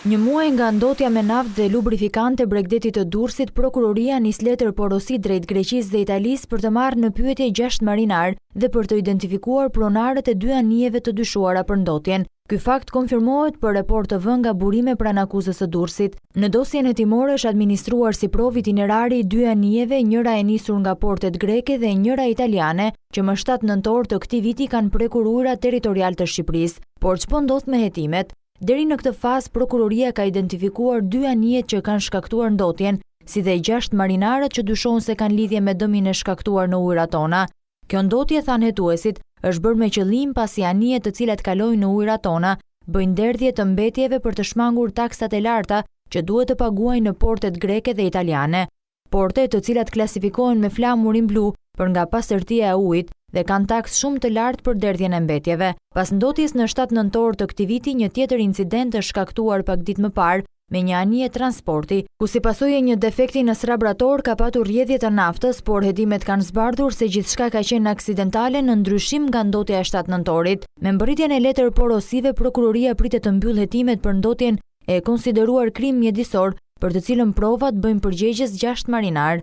Një muaj nga ndotja me naftë dhe lubrifikante Bregdetit të Durrësit, prokuroria nis letër porosi drejt Greqisë dhe Italisë për të marrë në pyetje 6 marinar dhe për të identifikuar pronarët e 2 anijeve të dyshuara për ndotjen. Ky fakt konfirmohet për report të vënë nga burime pranë akuzës së Durrësit. Në dosjen hetimore është administruar si provë itinerari i 2 anijeve, njëra e nisur nga portet greke dhe njëra italiane, që më 7 nëntor të këtij viti kanë prekur ujërat territorial të Shqipërisë. Por ç'po ndodh me hetimet? Deri në këtë fazë, prokuroria ka identifikuar 2 anijet që kanë shkaktuar ndotjen, si dhe 6 marinarët që dyshohen se kanë lidhje me dëmin e shkaktuar në ujërat tona. Kjo ndotje, thanë hetuesit, është bërë me qëllim pasi anijet të cilat kalojnë në ujërat tona bëjnë derdhje të mbetjeve për të shmangur taksat e larta që duhet të paguajnë në portet greke dhe italiane. Porte të cilat klasifikohen me flamurin blu për nga pastërtia e ujit dhe kanë taks shumë të lartë për derdhjen e mbetjeve. Pas ndotjes në 7 nëntor të këtij viti, një tjetër incident është shkaktuar pak ditë më parë me një anije transporti, ku si pasojë një defekti në srabrator ka patur rrjedhje të naftës, por hetimet kanë zbardhur se gjithçka ka qenë aksidentale në ndryshim nga ndotja e 7 nëntorit. Me mbërritjen e letër porosive, prokuroria pritet të mbyllë hetimet për ndotjen e konsideruar krim mjedisor, për të cilën provat bëjnë përgjegjës 6 marinar.